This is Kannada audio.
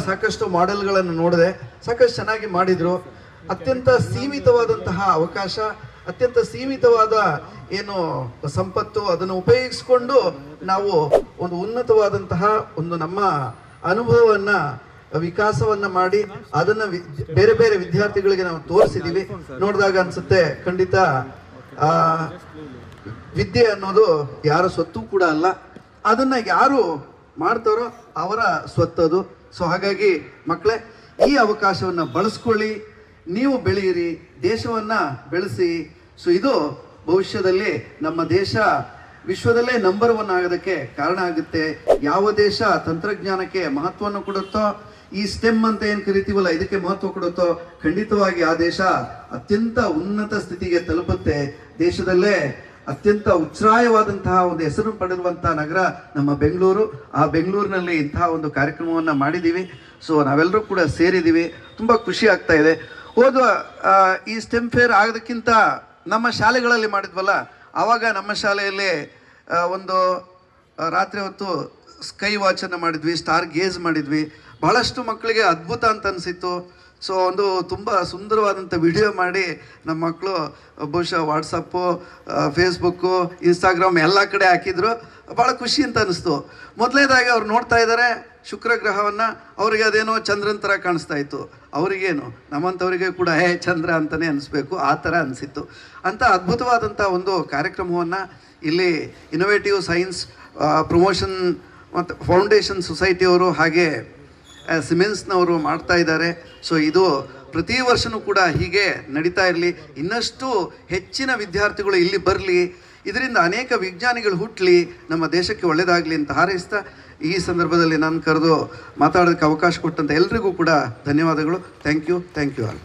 ಸಾಕಷ್ಟು ಮಾಡೆಲ್ಗಳನ್ನು ನೋಡಿದೆ, ಸಾಕಷ್ಟು ಚೆನ್ನಾಗಿ ಮಾಡಿದ್ರು. ಅತ್ಯಂತ ಸೀಮಿತವಾದಂತಹ ಅವಕಾಶ, ಅತ್ಯಂತ ಸೀಮಿತವಾದ ಏನು ಸಂಪತ್ತು, ಅದನ್ನು ಉಪಯೋಗಿಸಿಕೊಂಡು ನಾವು ಒಂದು ಉನ್ನತವಾದಂತಹ ಒಂದು ನಮ್ಮ ಅನುಭವವನ್ನ ವಿಕಾಸವನ್ನ ಮಾಡಿ ಅದನ್ನ ಬೇರೆ ಬೇರೆ ವಿದ್ಯಾರ್ಥಿಗಳಿಗೆ ನಾವು ತೋರಿಸಿದೀವಿ. ನೋಡಿದಾಗ ಅನ್ಸುತ್ತೆ ಖಂಡಿತ ವಿದ್ಯೆ ಅನ್ನೋದು ಯಾರ ಸ್ವತ್ತು ಕೂಡ ಅಲ್ಲ, ಅದನ್ನ ಯಾರು ಮಾಡ್ತಾರೋ ಅವರ ಸ್ವತ್ತದು. ಸೊ ಹಾಗಾಗಿ ಮಕ್ಕಳೇ, ಈ ಅವಕಾಶವನ್ನ ಬಳಸ್ಕೊಳ್ಳಿ, ನೀವು ಬೆಳೆಯಿರಿ, ದೇಶವನ್ನ ಬೆಳೆಸಿ. ಸೊ ಇದು ಭವಿಷ್ಯದಲ್ಲಿ ನಮ್ಮ ದೇಶ ವಿಶ್ವದಲ್ಲೇ ನಂಬರ್ 1 ಆಗೋದಕ್ಕೆ ಕಾರಣ ಆಗುತ್ತೆ. ಯಾವ ದೇಶ ತಂತ್ರಜ್ಞಾನಕ್ಕೆ ಮಹತ್ವವನ್ನು ಕೊಡುತ್ತೋ, ಈ ಸ್ಟೆಮ್ ಅಂತ ಏನ್ ಕರಿತೀವಲ್ಲ ಇದಕ್ಕೆ ಮಹತ್ವ ಕೊಡುತ್ತೋ, ಖಂಡಿತವಾಗಿ ಆ ದೇಶ ಅತ್ಯಂತ ಉನ್ನತ ಸ್ಥಿತಿಗೆ ತಲುಪುತ್ತೆ. ದೇಶದಲ್ಲೇ ಅತ್ಯಂತ ಉಚ್ಛ್ರಾಯವಾದಂತಹ ಒಂದು ಹೆಸರು ಪಡೆದಿರುವಂತಹ ನಗರ ನಮ್ಮ ಬೆಂಗಳೂರು. ಆ ಬೆಂಗಳೂರಿನಲ್ಲಿ ಇಂತಹ ಒಂದು ಕಾರ್ಯಕ್ರಮವನ್ನ ಮಾಡಿದ್ದೀವಿ. ಸೊ ನಾವೆಲ್ಲರೂ ಕೂಡ ಸೇರಿದ್ದೀವಿ, ತುಂಬಾ ಖುಷಿ ಆಗ್ತಾ ಇದೆ. ಹೋದ ಈ ಸ್ಟೆಮ್ ಫೇರ್ ಆಗೋದಕ್ಕಿಂತ ನಮ್ಮ ಶಾಲೆಗಳಲ್ಲಿ ಮಾಡಿದ್ವಲ್ಲ, ಆವಾಗ ನಮ್ಮ ಶಾಲೆಯಲ್ಲಿ ಒಂದು ರಾತ್ರಿ ಹೊತ್ತು ಸ್ಕೈ ವಾಚನ್ನು ಮಾಡಿದ್ವಿ, ಸ್ಟಾರ್ ಗೇಜ್ ಮಾಡಿದ್ವಿ. ಬಹಳಷ್ಟು ಮಕ್ಕಳಿಗೆ ಅದ್ಭುತ ಅಂತ ಅನಿಸಿತ್ತು. ಸೊ ಒಂದು ತುಂಬ ಸುಂದರವಾದಂಥ ವಿಡಿಯೋ ಮಾಡಿ ನಮ್ಮ ಮಕ್ಕಳು ಬಹುಶಃ ವಾಟ್ಸಪ್ಪು, ಫೇಸ್ಬುಕ್ಕು, ಇನ್ಸ್ಟಾಗ್ರಾಮ್ ಎಲ್ಲ ಕಡೆ ಹಾಕಿದ್ರು. ಭಾಳ ಖುಷಿ ಅಂತ ಅನಿಸ್ತು. ಮೊದಲನೇದಾಗಿ ಅವ್ರು ನೋಡ್ತಾ ಇದ್ದಾರೆ ಶುಕ್ರ ಗ್ರಹವನ್ನು, ಅವರಿಗೆ ಅದೇನೋ ಚಂದ್ರನ ಥರ ಕಾಣಿಸ್ತಾ ಇತ್ತು. ಅವರಿಗೇನು, ನಮ್ಮಂಥವರಿಗೆ ಕೂಡ ಚಂದ್ರ ಅಂತಲೇ ಅನಿಸ್ಬೇಕು, ಆ ಥರ ಅನಿಸಿತ್ತು. ಅಂಥ ಅದ್ಭುತವಾದಂಥ ಒಂದು ಕಾರ್ಯಕ್ರಮವನ್ನು ಇಲ್ಲಿ ಇನೋವೇಟಿವ್ ಸೈನ್ಸ್ ಪ್ರಮೋಷನ್ ಮತ್ತು ಫೌಂಡೇಶನ್ ಸೊಸೈಟಿಯವರು ಹಾಗೆ ಸಿಮೆನ್ಸ್ನವರು ಮಾಡ್ತಾ ಇದ್ದಾರೆ. ಸೊ ಇದು ಪ್ರತಿ ವರ್ಷವೂ ಕೂಡ ಹೀಗೆ ನಡೀತಾ ಇರಲಿ, ಇನ್ನಷ್ಟು ಹೆಚ್ಚಿನ ವಿದ್ಯಾರ್ಥಿಗಳು ಇಲ್ಲಿ ಬರಲಿ, ಇದರಿಂದ ಅನೇಕ ವಿಜ್ಞಾನಿಗಳು ಹುಟ್ಟಲಿ, ನಮ್ಮ ದೇಶಕ್ಕೆ ಒಳ್ಳೆಯದಾಗಲಿ ಅಂತ ಹಾರೈಸ್ತಾ ಈ ಸಂದರ್ಭದಲ್ಲಿ ನಾನು ಕರೆದು ಮಾತಾಡೋದಕ್ಕೆ ಅವಕಾಶ ಕೊಟ್ಟಂಥ ಎಲ್ರಿಗೂ ಕೂಡ ಧನ್ಯವಾದಗಳು. Thank you all.